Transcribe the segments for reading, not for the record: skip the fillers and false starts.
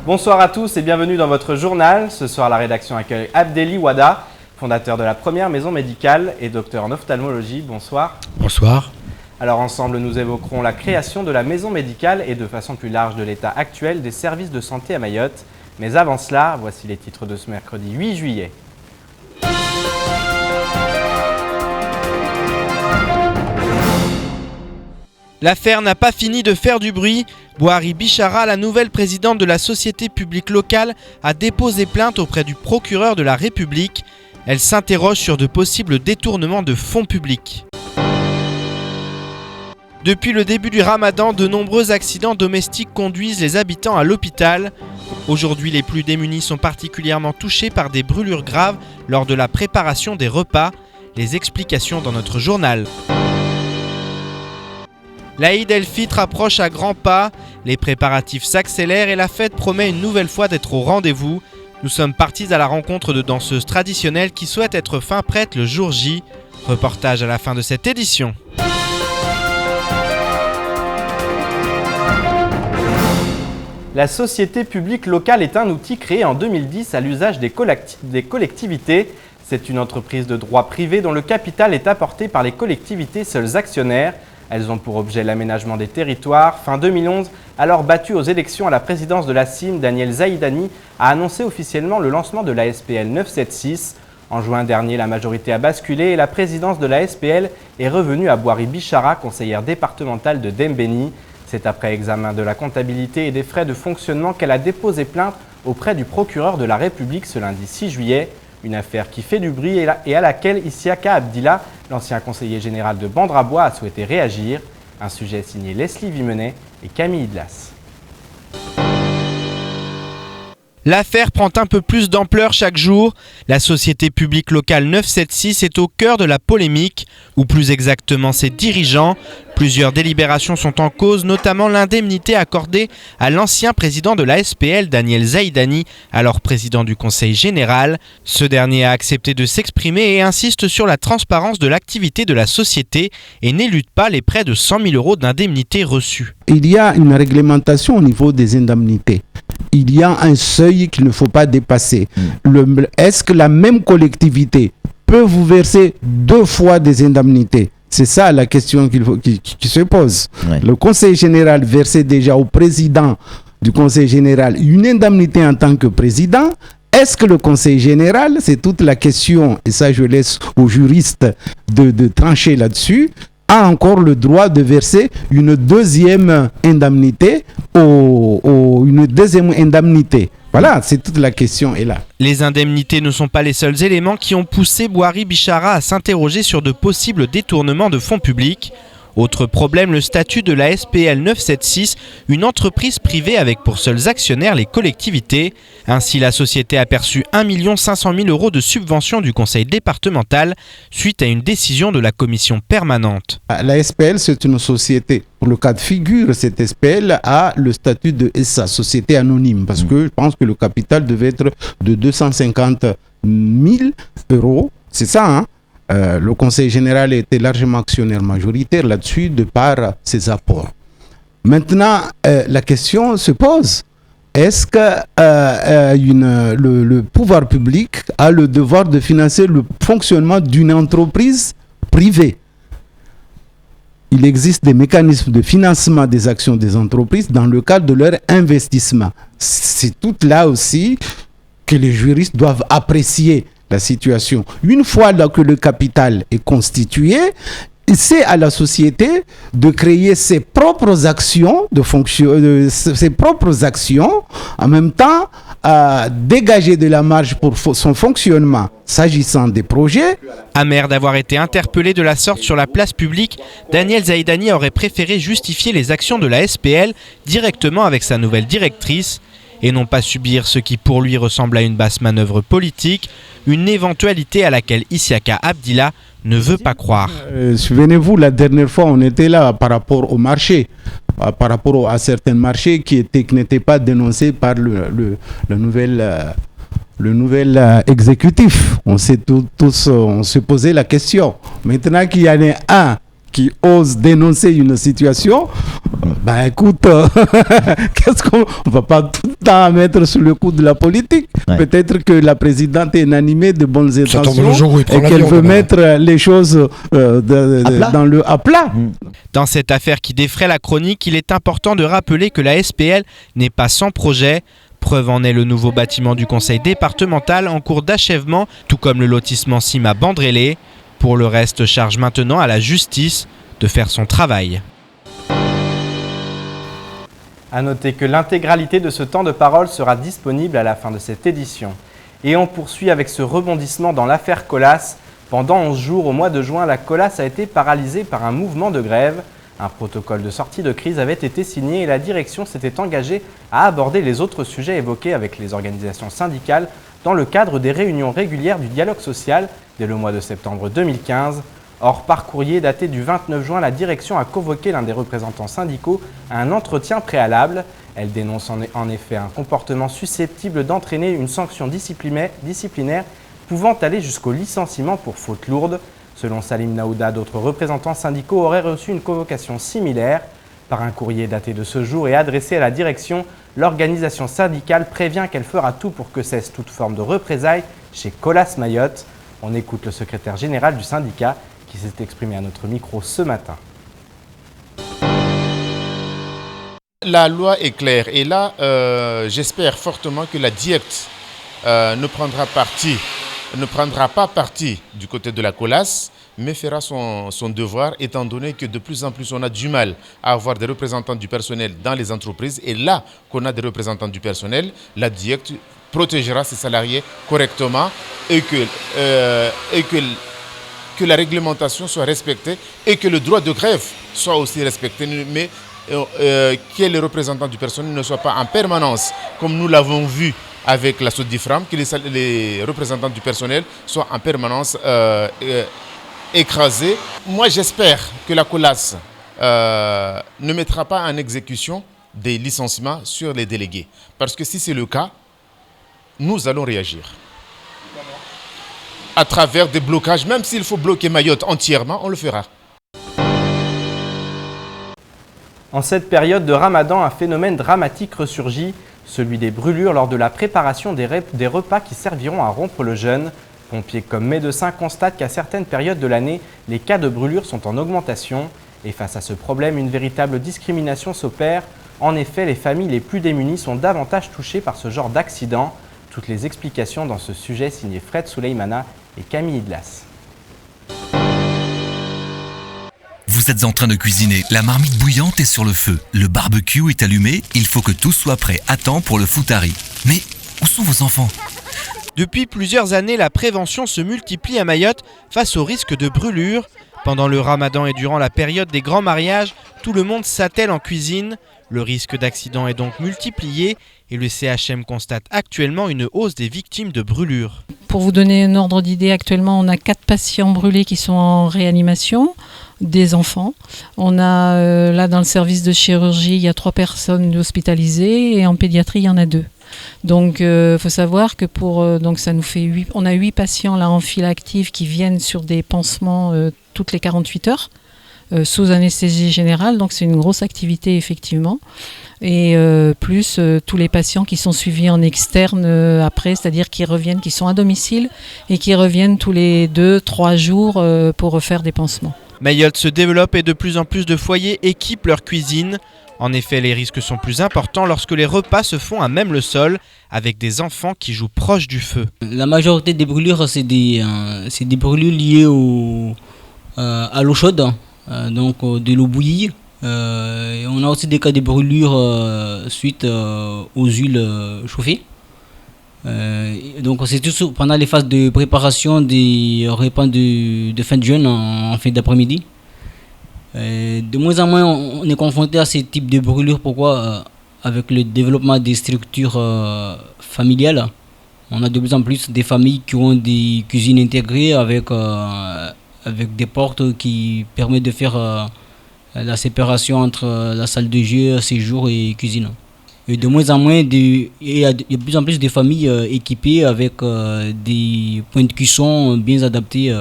Bonsoir à tous et bienvenue dans votre journal. Ce soir, la rédaction accueille Abdelli Ouada, fondateur de la première maison médicale et docteur en ophtalmologie. Bonsoir. Bonsoir. Alors ensemble, nous évoquerons la création de la maison médicale et de façon plus large de l'état actuel des services de santé à Mayotte. Mais avant cela, voici les titres de ce mercredi 8 juillet. L'affaire n'a pas fini de faire du bruit. Bouhari Bichara, la nouvelle présidente de la société publique locale, a déposé plainte auprès du procureur de la République. Elle s'interroge sur de possibles détournements de fonds publics. Depuis le début du Ramadan, de nombreux accidents domestiques conduisent les habitants à l'hôpital. Aujourd'hui, les plus démunis sont particulièrement touchés par des brûlures graves lors de la préparation des repas. Les explications dans notre journal. L'Aïd el-Fitr approche à grands pas, les préparatifs s'accélèrent et la fête promet une nouvelle fois d'être au rendez-vous. Nous sommes partis à la rencontre de danseuses traditionnelles qui souhaitent être fin prêtes le jour J. Reportage à la fin de cette édition. La société publique locale est un outil créé en 2010 à l'usage des collectivités. C'est une entreprise de droit privé dont le capital est apporté par les collectivités seuls actionnaires. Elles ont pour objet l'aménagement des territoires. Fin 2011, alors battu aux élections à la présidence de la CIM, Daniel Zaïdani a annoncé officiellement le lancement de la SPL 976. En juin dernier, la majorité a basculé et la présidence de la SPL est revenue à Bouhari Bichara, conseillère départementale de Dembéni. C'est après examen de la comptabilité et des frais de fonctionnement qu'elle a déposé plainte auprès du procureur de la République ce lundi 6 juillet. Une affaire qui fait du bruit et à laquelle Isiaka Abdillah, l'ancien conseiller général de Bandrabois, a souhaité réagir. Un sujet signé Leslie Vimenet et Camille Idlas. L'affaire prend un peu plus d'ampleur chaque jour. La société publique locale 976 est au cœur de la polémique, ou plus exactement ses dirigeants. Plusieurs délibérations sont en cause, notamment l'indemnité accordée à l'ancien président de la SPL, Daniel Zaïdani, alors président du Conseil général. Ce dernier a accepté de s'exprimer et insiste sur la transparence de l'activité de la société et n'élude pas les près de 100 000 € d'indemnités reçues. Il y a une réglementation au niveau des indemnités. Il y a un seuil qu'il ne faut pas dépasser. Est-ce que la même collectivité peut vous verser 2 fois des indemnités ? C'est ça la question qui se pose. Ouais. Le Conseil général versait déjà au président du Conseil général une indemnité en tant que président. Est-ce que le Conseil général, c'est toute la question, et ça je laisse aux juristes de trancher là-dessus, a encore le droit de verser une deuxième indemnité Voilà, c'est toute la question est là. Les indemnités ne sont pas les seuls éléments qui ont poussé Bouhari Bichara à s'interroger sur de possibles détournements de fonds publics. Autre problème, le statut de la SPL 976, une entreprise privée avec pour seuls actionnaires les collectivités. Ainsi, la société a perçu 1 500 000 € de subventions du conseil départemental suite à une décision de la commission permanente. La SPL, c'est une société. Pour le cas de figure, cette SPL a le statut de SA, société anonyme, parce que je pense que le capital devait être de 250 000 €. C'est ça, hein? Le Conseil général était largement actionnaire majoritaire là-dessus de par ses apports. Maintenant, la question se pose. Est-ce que le pouvoir public a le devoir de financer le fonctionnement d'une entreprise privée ? Il existe des mécanismes de financement des actions des entreprises dans le cadre de leur investissement. C'est tout là aussi que les juristes doivent apprécier la situation. Une fois que le capital est constitué, c'est à la société de créer ses propres actions, ses propres actions, en même temps dégager de la marge pour son fonctionnement s'agissant des projets. Amer d'avoir été interpellé de la sorte sur la place publique, Daniel Zaïdani aurait préféré justifier les actions de la SPL directement avec sa nouvelle directrice et non pas subir ce qui pour lui ressemble à une basse manœuvre politique, une éventualité à laquelle Isiaka Abdillah ne veut pas croire. Souvenez-vous, la dernière fois, on était là par rapport au marché, par rapport à certains marchés qui n'étaient pas dénoncés par le nouvel exécutif. On s'est posé la question. Maintenant qu'il y en a un qui ose dénoncer une situation, ben écoute, qu'est-ce qu'on ne va pas tout le temps mettre sur le coup de la politique. Ouais. Peut-être que la présidente est inanimée de bonnes intentions et qu'elle veut mettre les choses à plat. Dans cette affaire qui défraie la chronique, il est important de rappeler que la SPL n'est pas sans projet. Preuve en est le nouveau bâtiment du conseil départemental en cours d'achèvement, tout comme le lotissement Sim à Bandrélé. Pour le reste, charge maintenant à la justice de faire son travail. A noter que l'intégralité de ce temps de parole sera disponible à la fin de cette édition. Et on poursuit avec ce rebondissement dans l'affaire Colas. Pendant 11 jours, au mois de juin, la Colas a été paralysée par un mouvement de grève. Un protocole de sortie de crise avait été signé et la direction s'était engagée à aborder les autres sujets évoqués avec les organisations syndicales dans le cadre des réunions régulières du dialogue social dès le mois de septembre 2015. Or, par courrier daté du 29 juin, la direction a convoqué l'un des représentants syndicaux à un entretien préalable. Elle dénonce en effet un comportement susceptible d'entraîner une sanction disciplinaire pouvant aller jusqu'au licenciement pour faute lourde. Selon Salim Naouda, d'autres représentants syndicaux auraient reçu une convocation similaire. Par un courrier daté de ce jour et adressé à la direction, l'organisation syndicale prévient qu'elle fera tout pour que cesse toute forme de représailles chez Colas Mayotte. On écoute le secrétaire général du syndicat qui s'est exprimé à notre micro ce matin. La loi est claire et là, j'espère fortement que la DIECT ne prendra pas parti du côté de la Colas, mais fera son devoir, étant donné que de plus en plus on a du mal à avoir des représentants du personnel dans les entreprises. Et là qu'on a des représentants du personnel, la DIECT protégera ses salariés correctement et que la réglementation soit respectée et que le droit de grève soit aussi respecté, mais que les représentants du personnel ne soient pas en permanence, comme nous l'avons vu avec la Sodifram, que les représentants du personnel soient en permanence écrasés. Moi, j'espère que la Colas ne mettra pas en exécution des licenciements sur les délégués. Parce que si c'est le cas, nous allons réagir. À travers des blocages, même s'il faut bloquer Mayotte entièrement, on le fera. En cette période de Ramadan, un phénomène dramatique ressurgit, celui des brûlures lors de la préparation des repas qui serviront à rompre le jeûne. Pompiers comme médecins constatent qu'à certaines périodes de l'année, les cas de brûlures sont en augmentation. Et face à ce problème, une véritable discrimination s'opère. En effet, les familles les plus démunies sont davantage touchées par ce genre d'accident. Toutes les explications dans ce sujet signé Fred Souleymana et Camille Idlas. Vous êtes en train de cuisiner, la marmite bouillante est sur le feu, le barbecue est allumé, il faut que tout soit prêt à temps pour le foutari. Mais où sont vos enfants ? Depuis plusieurs années, la prévention se multiplie à Mayotte face au risque de brûlure. Pendant le Ramadan et durant la période des grands mariages, tout le monde s'attelle en cuisine. Le risque d'accident est donc multiplié et le CHM constate actuellement une hausse des victimes de brûlures. Pour vous donner un ordre d'idée, actuellement on a 4 patients brûlés qui sont en réanimation, des enfants. On a là dans le service de chirurgie, il y a 3 personnes hospitalisées et en pédiatrie il y en a 2. Donc faut savoir que donc ça nous fait on a 8 patients là en file active qui viennent sur des pansements toutes les 48 heures. Sous anesthésie générale, donc c'est une grosse activité effectivement, et plus tous les patients qui sont suivis en externe après, c'est-à-dire qui reviennent, qui sont à domicile et qui reviennent tous les 2-3 jours pour refaire des pansements. Mayotte se développe et de plus en plus de foyers équipent leur cuisine. En effet, les risques sont plus importants lorsque les repas se font à même le sol, avec des enfants qui jouent proche du feu. La majorité des brûlures, c'est des brûlures liées à l'eau chaude. Donc de l'eau bouillie. On a aussi des cas de brûlures suite aux huiles chauffées. Donc c'est tout pendant les phases de préparation des repas de fin de jeûne en fin d'après-midi. De moins en moins on est confronté à ces types de brûlures. Pourquoi avec le développement des structures familiales, on a de plus en plus des familles qui ont des cuisines intégrées avec des portes qui permettent de faire la séparation entre la salle de jeu, séjour et cuisine. Et de moins en moins, il y a de plus en plus de familles équipées avec des points de cuisson bien adaptés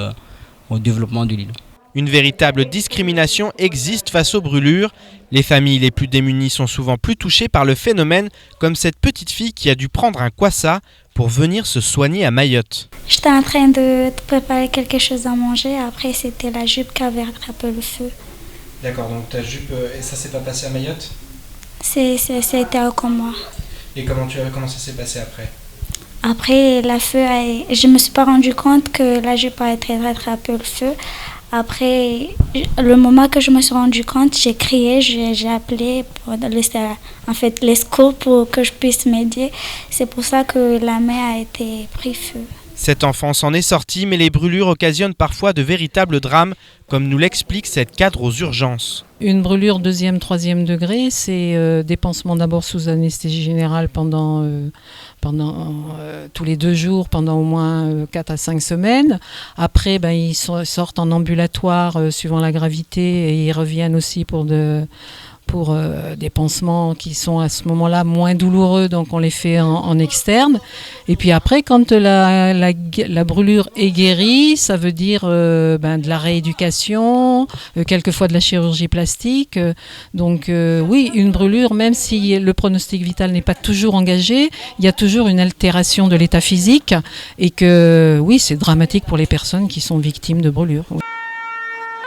au développement de l'île. Une véritable discrimination existe face aux brûlures. Les familles les plus démunies sont souvent plus touchées par le phénomène, comme cette petite fille qui a dû prendre un kwassa pour venir se soigner à Mayotte. J'étais en train de préparer quelque chose à manger, après c'était la jupe qui avait attrapé le feu. D'accord, donc ta jupe, et ça s'est pas passé à Mayotte ? C'était comme moi. Et comment ça s'est passé après ? Après, je me suis pas rendu compte que la jupe a attrapé le feu. Après, le moment que je me suis rendu compte, j'ai crié, j'ai appelé pour les secours pour que je puisse m'aider. C'est pour ça que la main a été pris feu. Cet enfant s'en est sorti, mais les brûlures occasionnent parfois de véritables drames, comme nous l'explique cette cadre aux urgences. Une brûlure 2e, 3e degré, c'est des pansements d'abord sous anesthésie générale pendant tous les 2 jours, pendant au moins 4 à 5 semaines. Après, ils sortent en ambulatoire suivant la gravité et ils reviennent aussi pour des pansements qui sont à ce moment-là moins douloureux, donc on les fait en externe. Et puis après, quand la brûlure est guérie, ça veut dire de la rééducation, quelquefois de la chirurgie plastique. Donc oui, une brûlure, même si le pronostic vital n'est pas toujours engagé, il y a toujours une altération de l'état physique et que oui, c'est dramatique pour les personnes qui sont victimes de brûlures.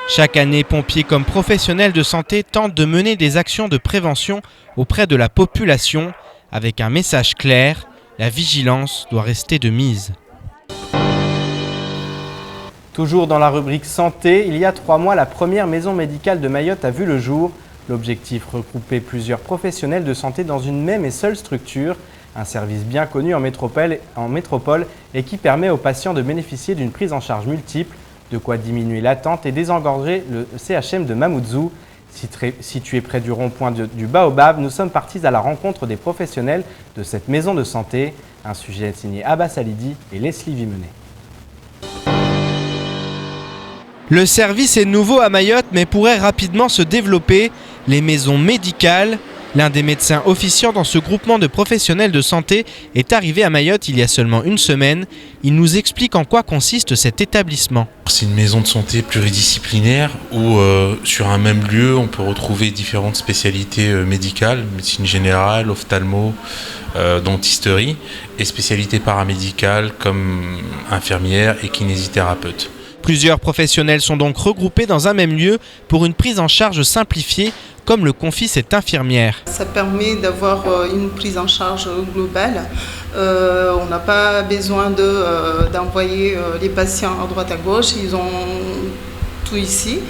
Chaque année, pompiers comme professionnels de santé tentent de mener des actions de prévention auprès de la population avec un message clair, la vigilance doit rester de mise. Toujours dans la rubrique santé, il y a 3 mois, la première maison médicale de Mayotte a vu le jour. L'objectif, regrouper plusieurs professionnels de santé dans une même et seule structure, un service bien connu en métropole et qui permet aux patients de bénéficier d'une prise en charge multiple. De quoi diminuer l'attente et désengorger le CHM de Mamoudzou. Situé près du rond-point du Baobab, nous sommes partis à la rencontre des professionnels de cette maison de santé. Un sujet signé Abbas Alidi et Leslie Vimenet. Le service est nouveau à Mayotte mais pourrait rapidement se développer. Les maisons médicales. L'un des médecins officiant dans ce groupement de professionnels de santé est arrivé à Mayotte il y a seulement une semaine. Il nous explique en quoi consiste cet établissement. C'est une maison de santé pluridisciplinaire où sur un même lieu on peut retrouver différentes spécialités médicales, médecine générale, ophtalmo, dentisterie et spécialités paramédicales comme infirmière et kinésithérapeute. Plusieurs professionnels sont donc regroupés dans un même lieu pour une prise en charge simplifiée, comme le confie cette infirmière. Ça permet d'avoir une prise en charge globale. On n'a pas besoin d'envoyer les patients à droite à gauche, ils ont tout ici.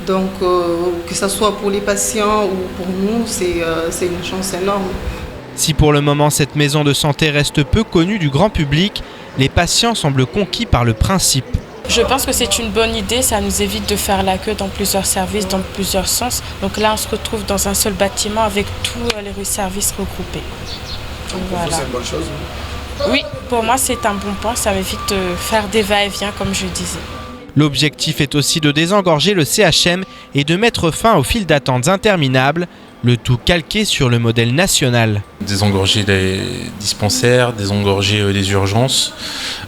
Donc que ce soit pour les patients ou pour nous, c'est une chance énorme. Si pour le moment cette maison de santé reste peu connue du grand public, les patients semblent conquis par le principe. Je pense que c'est une bonne idée, ça nous évite de faire la queue dans plusieurs services, dans plusieurs sens. Donc là, on se retrouve dans un seul bâtiment avec tous les services regroupés. Donc, voilà. C'est une bonne chose. Oui, pour moi, c'est un bon point, ça m'évite de faire des va-et-vient, comme je disais. L'objectif est aussi de désengorger le CHM et de mettre fin aux files d'attente interminables, le tout calqué sur le modèle national. Désengorger les dispensaires, désengorger les urgences,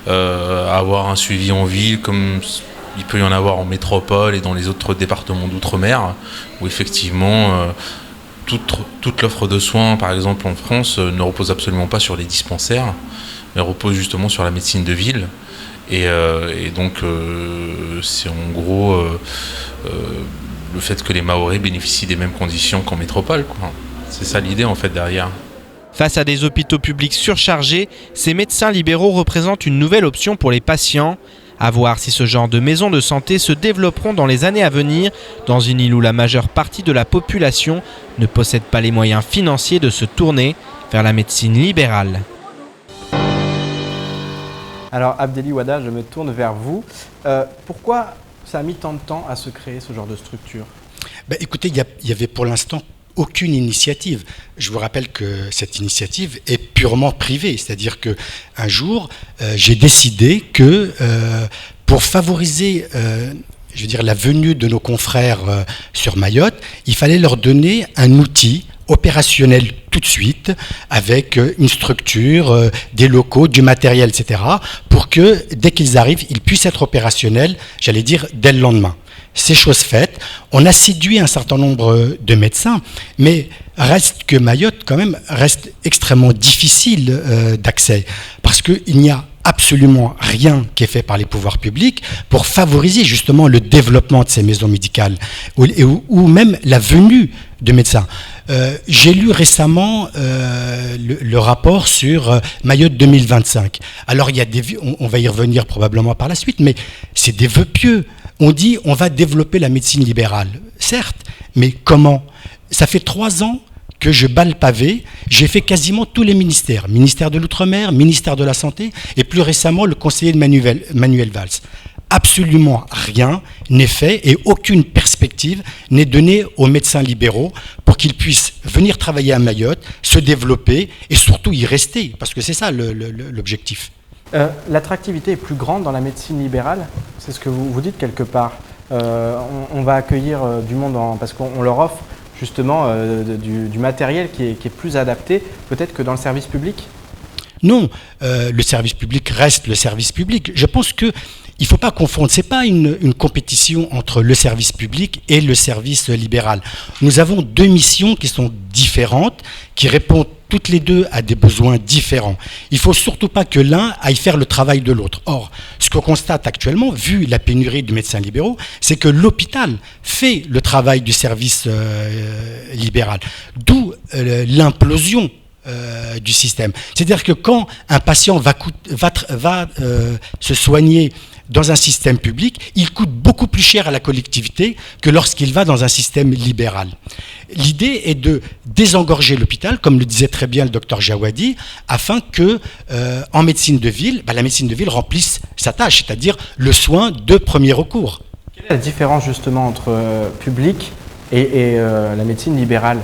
avoir un suivi en ville comme il peut y en avoir en métropole et dans les autres départements d'outre-mer, où effectivement toute l'offre de soins, par exemple en France, ne repose absolument pas sur les dispensaires, mais repose justement sur la médecine de ville. Et donc c'est en gros le fait que les Mahorais bénéficient des mêmes conditions qu'en métropole, quoi. C'est ça l'idée en fait derrière. Face à des hôpitaux publics surchargés, ces médecins libéraux représentent une nouvelle option pour les patients. À voir si ce genre de maisons de santé se développeront dans les années à venir, dans une île où la majeure partie de la population ne possède pas les moyens financiers de se tourner vers la médecine libérale. Alors Abdelli Ouada, je me tourne vers vous. Pourquoi ça a mis tant de temps à se créer ce genre de structure ? Écoutez, il y avait pour l'instant aucune initiative. Je vous rappelle que cette initiative est purement privée, c'est-à-dire qu'un jour, j'ai décidé que pour favoriser la venue de nos confrères sur Mayotte, il fallait leur donner un outil opérationnel tout de suite, avec une structure, des locaux, du matériel, etc., pour que dès qu'ils arrivent, ils puissent être opérationnels, j'allais dire, dès le lendemain. c'est chose faite. On a séduit un certain nombre de médecins, mais reste que Mayotte, quand même, reste extrêmement difficile d'accès, parce qu'il n'y a absolument rien qui est fait par les pouvoirs publics pour favoriser justement le développement de ces maisons médicales ou même la venue de médecins. J'ai lu récemment le rapport sur Mayotte 2025. Alors il y a on va y revenir probablement par la suite, mais c'est des vœux pieux. On dit on va développer la médecine libérale. Certes, mais comment ? Ça fait 3 ans que je bats le pavé, j'ai fait quasiment tous les ministères, ministère de l'Outre-mer, ministère de la Santé, et plus récemment le conseiller de Manuel Valls. Absolument rien n'est fait et aucune perspective n'est donnée aux médecins libéraux pour qu'ils puissent venir travailler à Mayotte, se développer et surtout y rester, parce que c'est ça l'objectif. L'attractivité est plus grande dans la médecine libérale, c'est ce que vous dites quelque part. On va accueillir du monde parce qu'on leur offre justement du matériel qui est plus adapté peut-être que dans le service public ? Non, le service public reste le service public. Je pense qu'il ne faut pas confondre, ce n'est pas une compétition entre le service public et le service libéral. Nous avons 2 missions qui sont différentes, qui répondent toutes les deux à des besoins différents. Il ne faut surtout pas que l'un aille faire le travail de l'autre. Or, ce qu'on constate actuellement, vu la pénurie de médecins libéraux, c'est que l'hôpital fait le travail du service libéral. D'où l'implosion du système. C'est-à-dire que quand un patient va se soigner dans un système public, il coûte beaucoup plus cher à la collectivité que lorsqu'il va dans un système libéral. L'idée est de désengorger l'hôpital, comme le disait très bien le docteur Jawadi, afin que, en médecine de ville, la médecine de ville remplisse sa tâche, c'est-à-dire le soin de premier recours. Quelle est la différence justement entre public et la médecine libérale ?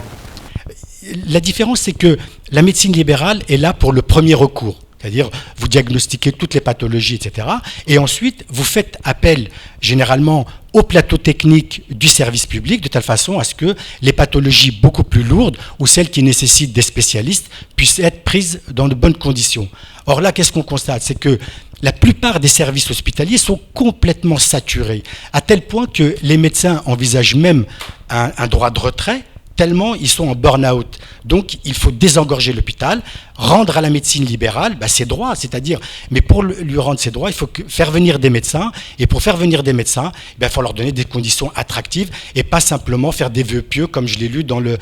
La différence, c'est que la médecine libérale est là pour le premier recours. C'est-à-dire, vous diagnostiquez toutes les pathologies, etc. Et ensuite, vous faites appel généralement au plateau technique du service public, de telle façon à ce que les pathologies beaucoup plus lourdes ou celles qui nécessitent des spécialistes puissent être prises dans de bonnes conditions. Or là, qu'est-ce qu'on constate ? C'est que la plupart des services hospitaliers sont complètement saturés, à tel point que les médecins envisagent même un droit de retrait, tellement ils sont en burn-out. Donc il faut désengorger l'hôpital, rendre à la médecine libérale ses droits, c'est-à-dire, mais pour lui rendre ses droits, il faut faire venir des médecins, et pour faire venir des médecins, il faut leur donner des conditions attractives, et pas simplement faire des vœux pieux, comme je l'ai lu dans le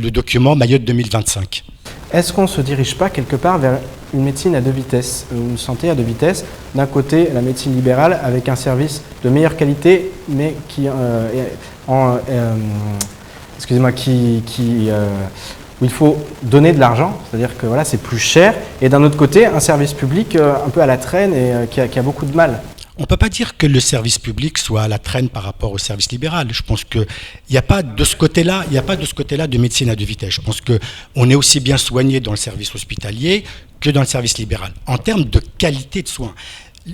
document Mayotte 2025. Est-ce qu'on ne se dirige pas quelque part vers une médecine à 2 vitesses, une santé à 2 vitesses ? D'un côté, la médecine libérale avec un service de meilleure qualité, mais qui où il faut donner de l'argent, c'est-à-dire que voilà, c'est plus cher, et d'un autre côté, un service public un peu à la traîne et qui a beaucoup de mal. On ne peut pas dire que le service public soit à la traîne par rapport au service libéral. Je pense qu'il n'y a pas de ce côté-là, de médecine à 2 vitesses. Je pense qu'on est aussi bien soigné dans le service hospitalier que dans le service libéral, en termes de qualité de soins.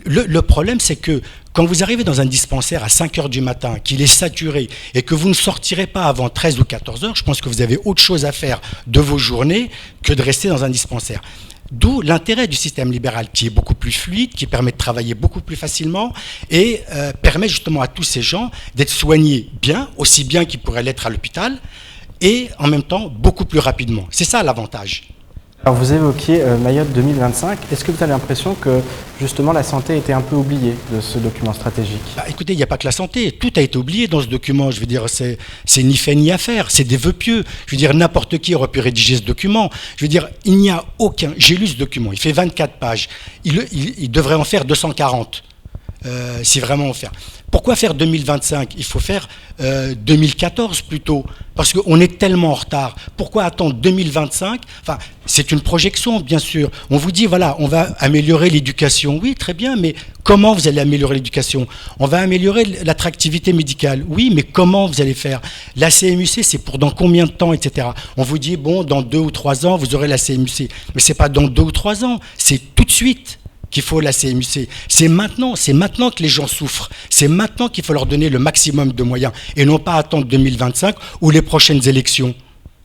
Le problème, c'est que quand vous arrivez dans un dispensaire à 5 heures du matin, qu'il est saturé et que vous ne sortirez pas avant 13 ou 14 heures, je pense que vous avez autre chose à faire de vos journées que de rester dans un dispensaire. D'où l'intérêt du système libéral qui est beaucoup plus fluide, qui permet de travailler beaucoup plus facilement et permet justement à tous ces gens d'être soignés bien, aussi bien qu'ils pourraient l'être à l'hôpital et en même temps beaucoup plus rapidement. C'est ça l'avantage. Alors vous évoquiez Mayotte 2025. Est-ce que vous avez l'impression que justement la santé était un peu oubliée de ce document stratégique ? Écoutez, il n'y a pas que la santé. Tout a été oublié dans ce document. Je veux dire, c'est ni fait ni à faire. C'est des vœux pieux. Je veux dire, n'importe qui aurait pu rédiger ce document. Je veux dire, il n'y a aucun... J'ai lu ce document. Il fait 24 pages. Il devrait en faire 240. Si vraiment on fait. Pourquoi faire 2025 ? Il faut faire 2014 plutôt, parce qu'on est tellement en retard. Pourquoi attendre 2025 ? Enfin, c'est une projection, bien sûr. On vous dit, voilà, on va améliorer l'éducation. Oui, très bien, mais comment vous allez améliorer l'éducation ? On va améliorer l'attractivité médicale. Oui, mais comment vous allez faire ? La CMUC, c'est pour dans combien de temps, etc. On vous dit, bon, dans 2 ou 3 ans, vous aurez la CMUC. Mais c'est pas dans 2 ou 3 ans, c'est tout de suite qu'il faut la CMUC. C'est maintenant que les gens souffrent. C'est maintenant qu'il faut leur donner le maximum de moyens et non pas attendre 2025 ou les prochaines élections.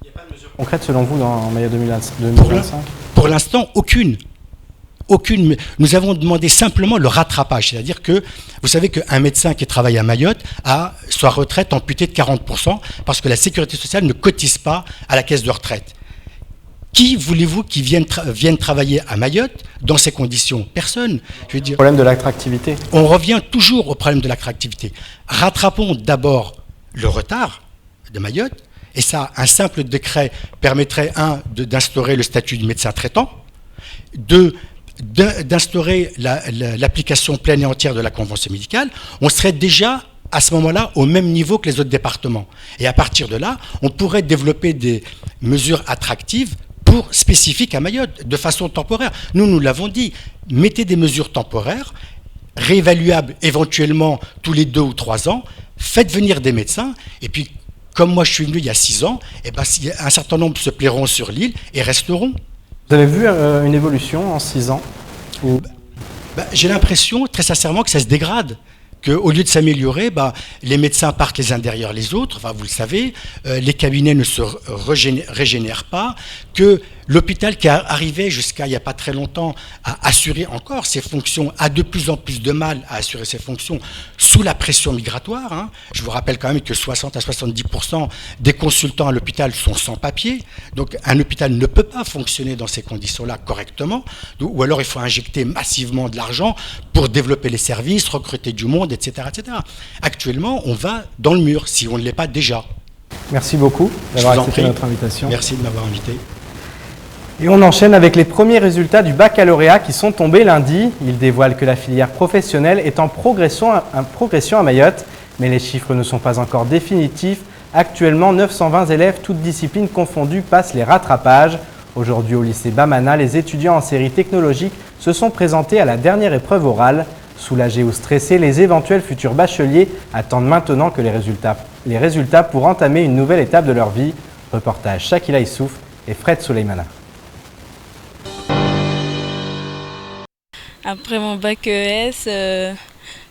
Il n'y a pas de mesure concrète selon vous dans Mayotte 2025 ? Pour l'instant, aucune. Nous avons demandé simplement le rattrapage, c'est-à-dire que vous savez qu'un médecin qui travaille à Mayotte a sa retraite amputée de 40% parce que la sécurité sociale ne cotise pas à la caisse de retraite. Qui voulez-vous qui vienne travailler à Mayotte dans ces conditions? Personne. Je veux dire. Problème de l'attractivité. On revient toujours au problème de l'attractivité. Rattrapons d'abord le retard de Mayotte, et ça, un simple décret permettrait, d'instaurer le statut du médecin traitant, d'instaurer l'application pleine et entière de la convention médicale. On serait déjà à ce moment-là au même niveau que les autres départements. Et à partir de là, on pourrait développer des mesures attractives spécifiques à Mayotte, de façon temporaire. Nous l'avons dit, mettez des mesures temporaires, réévaluables éventuellement tous les 2 ou 3 ans, faites venir des médecins, et puis, comme moi je suis venu il y a 6 ans, et ben, un certain nombre se plairont sur l'île et resteront. Vous avez vu une évolution en 6 ans J'ai l'impression, très sincèrement, que ça se dégrade. Qu'au lieu de s'améliorer, les médecins partent les uns derrière les autres, vous le savez, les cabinets ne se régénèrent pas, que l'hôpital qui arrivait jusqu'à il n'y a pas très longtemps à assurer encore ses fonctions a de plus en plus de mal à assurer ses fonctions sous la pression migratoire. Je vous rappelle quand même que 60 à 70% des consultants à l'hôpital sont sans papier, donc un hôpital ne peut pas fonctionner dans ces conditions-là correctement, ou alors il faut injecter massivement de l'argent pour développer les services, recruter du monde, etc., etc. Actuellement, on va dans le mur, si on ne l'est pas déjà. Merci beaucoup d'avoir accepté notre invitation. Merci de m'avoir invité. Et on enchaîne avec les premiers résultats du baccalauréat qui sont tombés lundi. Ils dévoilent que la filière professionnelle est en progression à Mayotte, mais les chiffres ne sont pas encore définitifs. Actuellement, 920 élèves, toutes disciplines confondues, passent les rattrapages. Aujourd'hui, au lycée Bamana, les étudiants en série technologique se sont présentés à la dernière épreuve orale. Soulagés ou stressés, les éventuels futurs bacheliers attendent maintenant que les résultats pour entamer une nouvelle étape de leur vie. Reportage Shakila Issouf et Fred Souleymana. Après mon bac ES, je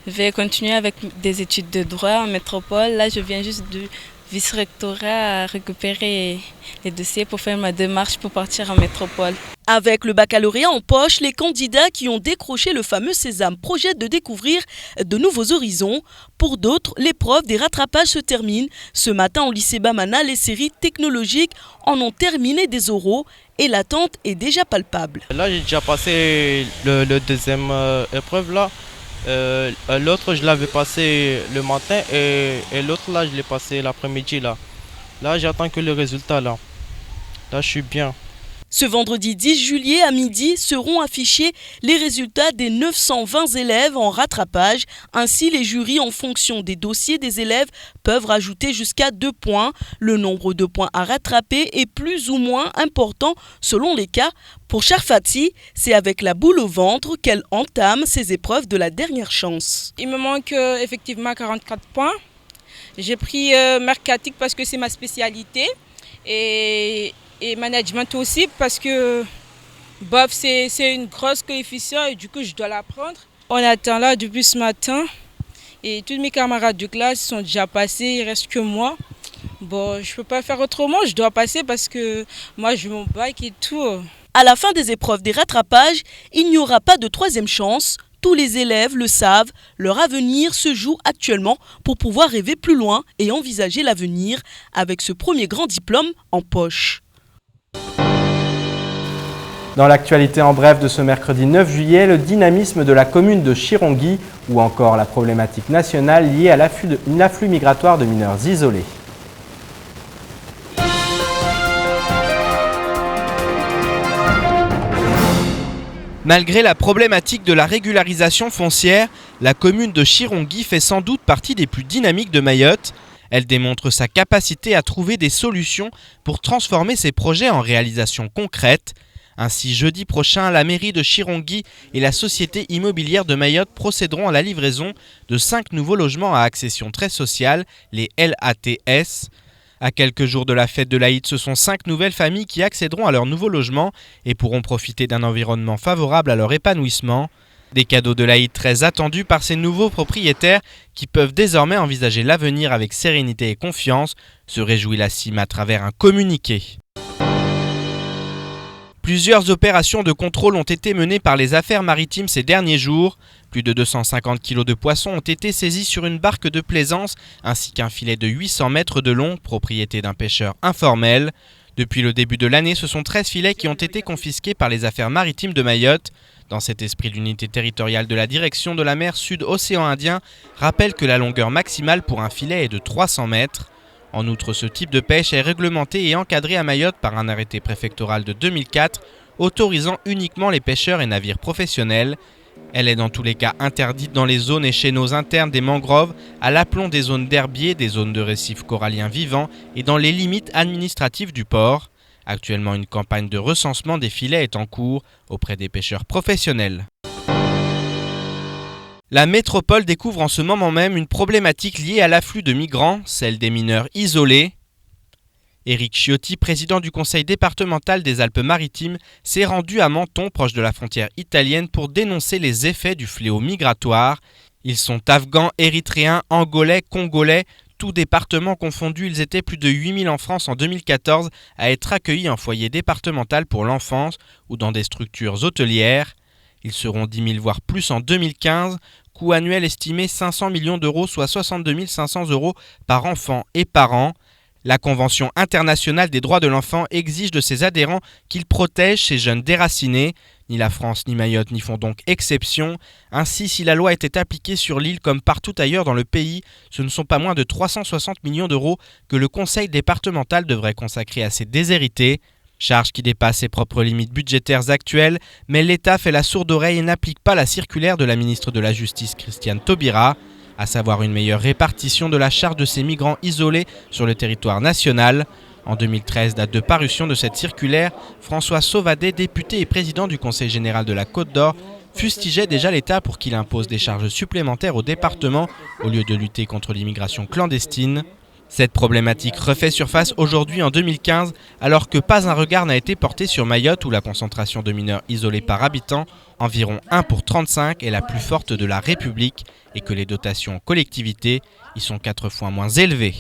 vais continuer avec des études de droit en métropole. Là, je viens juste du vice-rectorat à récupérer les dossiers pour faire ma démarche pour partir en métropole. Avec le baccalauréat en poche, les candidats qui ont décroché le fameux Sésame projettent de découvrir de nouveaux horizons. Pour d'autres, l'épreuve des rattrapages se termine. Ce matin, au lycée Bamana, les séries technologiques en ont terminé des oraux et l'attente est déjà palpable. Là, j'ai déjà passé le deuxième épreuve là. L'autre, je l'avais passé le matin et l'autre là, je l'ai passé l'après-midi là. Là, j'attends que le résultat là. Là, je suis bien. Ce vendredi 10 juillet à midi seront affichés les résultats des 920 élèves en rattrapage. Ainsi, les jurys, en fonction des dossiers des élèves, peuvent rajouter jusqu'à 2 points. Le nombre de points à rattraper est plus ou moins important selon les cas. Pour Charfati, c'est avec la boule au ventre qu'elle entame ses épreuves de la dernière chance. Il me manque effectivement 44 points. J'ai pris mercatique parce que c'est ma spécialité et management aussi parce que c'est une grosse coefficient et du coup je dois l'apprendre. On attend là depuis ce matin et tous mes camarades de classe sont déjà passés, il ne reste que moi. Bon, je ne peux pas faire autrement, je dois passer parce que moi je mon bac et tout. À la fin des épreuves des rattrapages, il n'y aura pas de troisième chance. Tous les élèves le savent, leur avenir se joue actuellement pour pouvoir rêver plus loin et envisager l'avenir avec ce premier grand diplôme en poche. Dans l'actualité en bref de ce mercredi 9 juillet, le dynamisme de la commune de Chirongui ou encore la problématique nationale liée à l'afflux migratoire de mineurs isolés. Malgré la problématique de la régularisation foncière, la commune de Chirongui fait sans doute partie des plus dynamiques de Mayotte. Elle démontre sa capacité à trouver des solutions pour transformer ses projets en réalisations concrètes. Ainsi, jeudi prochain, la mairie de Chirongui et la société immobilière de Mayotte procéderont à la livraison de 5 nouveaux logements à accession très sociale, les LATS. À quelques jours de la fête de l'Aïd, ce sont 5 nouvelles familles qui accéderont à leur nouveau logement et pourront profiter d'un environnement favorable à leur épanouissement. Des cadeaux de l'Aïd très attendus par ces nouveaux propriétaires qui peuvent désormais envisager l'avenir avec sérénité et confiance, se réjouit la CIM à travers un communiqué. Plusieurs opérations de contrôle ont été menées par les affaires maritimes ces derniers jours. Plus de 250 kg de poissons ont été saisis sur une barque de plaisance ainsi qu'un filet de 800 mètres de long, propriété d'un pêcheur informel. Depuis le début de l'année, ce sont 13 filets qui ont été confisqués par les affaires maritimes de Mayotte. Dans cet esprit, l'unité territoriale de la direction de la mer Sud-Océan Indien rappelle que la longueur maximale pour un filet est de 300 mètres. En outre, ce type de pêche est réglementé et encadré à Mayotte par un arrêté préfectoral de 2004 autorisant uniquement les pêcheurs et navires professionnels. Elle est dans tous les cas interdite dans les zones et chéneaux internes des mangroves, à l'aplomb des zones d'herbiers, des zones de récifs coralliens vivants et dans les limites administratives du port. Actuellement, une campagne de recensement des filets est en cours auprès des pêcheurs professionnels. La métropole découvre en ce moment même une problématique liée à l'afflux de migrants, celle des mineurs isolés. Éric Ciotti, président du conseil départemental des Alpes-Maritimes, s'est rendu à Menton, proche de la frontière italienne, pour dénoncer les effets du fléau migratoire. Ils sont afghans, érythréens, angolais, congolais. Tous départements confondus, ils étaient plus de 8000 en France en 2014 à être accueillis en foyer départemental pour l'enfance ou dans des structures hôtelières. Ils seront 10 000 voire plus en 2015. Coût annuel estimé 500 millions d'euros, soit 62 500 euros par enfant et par an. La Convention internationale des droits de l'enfant exige de ses adhérents qu'ils protègent ces jeunes déracinés. Ni la France ni Mayotte n'y font donc exception. Ainsi, si la loi était appliquée sur l'île comme partout ailleurs dans le pays, ce ne sont pas moins de 360 millions d'euros que le conseil départemental devrait consacrer à ces déshérités. Charge qui dépasse ses propres limites budgétaires actuelles, mais l'État fait la sourde oreille et n'applique pas la circulaire de la ministre de la Justice Christiane Taubira, à savoir une meilleure répartition de la charge de ces migrants isolés sur le territoire national. En 2013, date de parution de cette circulaire, François Sauvadet, député et président du Conseil général de la Côte d'Or, fustigeait déjà l'État pour qu'il impose des charges supplémentaires au département au lieu de lutter contre l'immigration clandestine. Cette problématique refait surface aujourd'hui en 2015, alors que pas un regard n'a été porté sur Mayotte où la concentration de mineurs isolés par habitant, environ 1 pour 35, est la plus forte de la République et que les dotations aux collectivités y sont 4 fois moins élevées.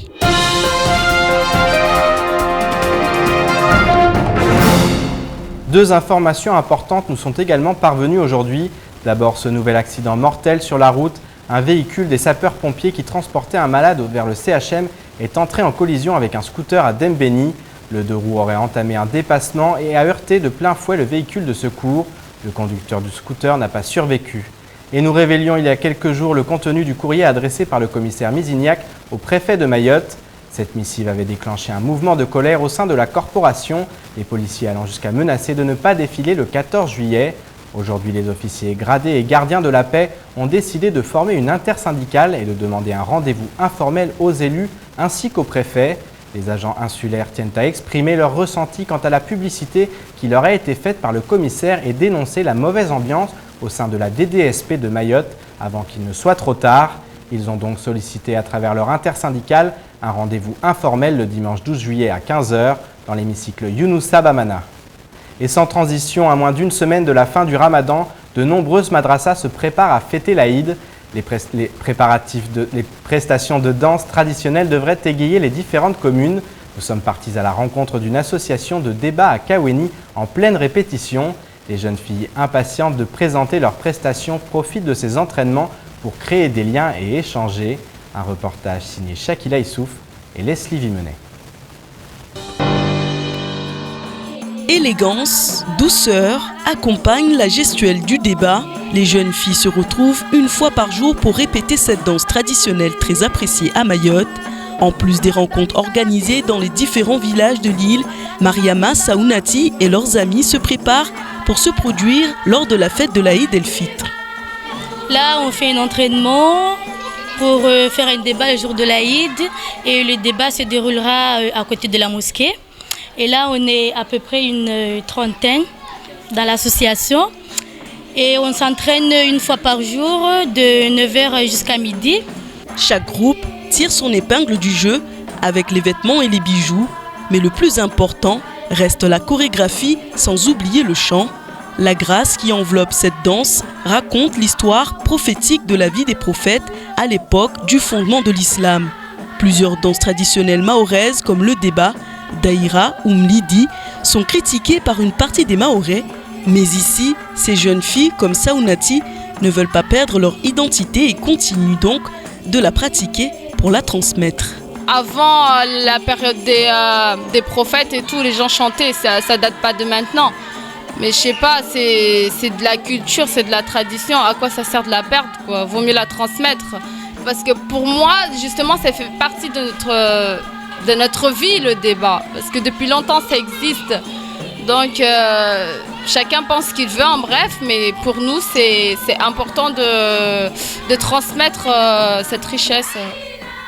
Deux informations importantes nous sont également parvenues aujourd'hui. D'abord, ce nouvel accident mortel sur la route. Un véhicule des sapeurs-pompiers qui transportait un malade vers le CHM est entré en collision avec un scooter à Dembéni. Le deux roues aurait entamé un dépassement et a heurté de plein fouet le véhicule de secours. Le conducteur du scooter n'a pas survécu. Et nous révélions il y a quelques jours le contenu du courrier adressé par le commissaire Misignac au préfet de Mayotte. Cette missive avait déclenché un mouvement de colère au sein de la corporation, les policiers allant jusqu'à menacer de ne pas défiler le 14 juillet. Aujourd'hui, les officiers gradés et gardiens de la paix ont décidé de former une intersyndicale et de demander un rendez-vous informel aux élus ainsi qu'au préfet. Les agents insulaires tiennent à exprimer leur ressenti quant à la publicité qui leur a été faite par le commissaire et dénoncer la mauvaise ambiance au sein de la DDSP de Mayotte avant qu'il ne soit trop tard. Ils ont donc sollicité à travers leur intersyndicale un rendez-vous informel le dimanche 12 juillet à 15 h dans l'hémicycle Younoussa Bamana. Et sans transition, à moins d'une semaine de la fin du Ramadan, de nombreuses madrassas se préparent à fêter l'Aïd. Les prestations de danse traditionnelles devraient égayer les différentes communes. Nous sommes partis à la rencontre d'une association de débat à Kaweni en pleine répétition. Les jeunes filles impatientes de présenter leurs prestations profitent de ces entraînements pour créer des liens et échanger. Un reportage signé Shakila Issouf et Leslie Vimenet. Élégance, douceur accompagnent la gestuelle du débat. Les jeunes filles se retrouvent une fois par jour pour répéter cette danse traditionnelle très appréciée à Mayotte. En plus des rencontres organisées dans les différents villages de l'île, Mariama, Saounati et leurs amis se préparent pour se produire lors de la fête de l'Aïd el-Fitr. Là, on fait un entraînement pour faire un débat le jour de l'Aïd et le débat se déroulera à côté de la mosquée. Et là, on est à peu près une trentaine dans l'association. Et on s'entraîne une fois par jour, de 9 h jusqu'à midi. Chaque groupe tire son épingle du jeu avec les vêtements et les bijoux. Mais le plus important reste la chorégraphie, sans oublier le chant. La grâce qui enveloppe cette danse raconte l'histoire prophétique de la vie des prophètes à l'époque du fondement de l'islam. Plusieurs danses traditionnelles mahoraises comme le débat Daïra ou Mlidi sont critiquées par une partie des Mahorais, mais ici, ces jeunes filles comme Saounati ne veulent pas perdre leur identité et continuent donc de la pratiquer pour la transmettre. Avant la période des prophètes et tout, les gens chantaient, ça date pas de maintenant. Mais je sais pas, c'est de la culture, c'est de la tradition, à quoi ça sert de la perdre, quoi. Vaut mieux la transmettre. Parce que pour moi, justement, ça fait partie de notre vie, le débat. Parce que depuis longtemps, ça existe. Donc, chacun pense ce qu'il veut, en bref, mais pour nous, c'est important de transmettre cette richesse.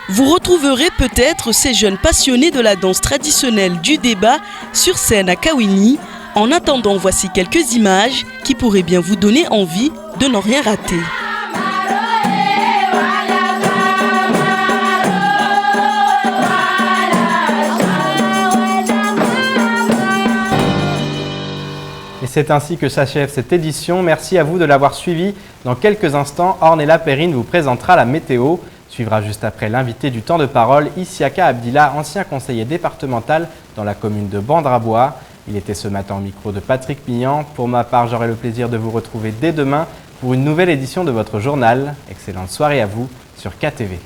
Vous retrouverez peut-être ces jeunes passionnés de la danse traditionnelle du débat sur scène à Kawini. En attendant, voici quelques images qui pourraient bien vous donner envie de n'en rien rater. Et c'est ainsi que s'achève cette édition. Merci à vous de l'avoir suivi. Dans quelques instants, Ornella Perrine vous présentera la météo. Suivra juste après l'invité du temps de parole, Issiaka Abdillah, ancien conseiller départemental dans la commune de Bandrabois. Il était ce matin au micro de Patrick Pignan. Pour ma part, j'aurai le plaisir de vous retrouver dès demain pour une nouvelle édition de votre journal. Excellente soirée à vous sur KTV.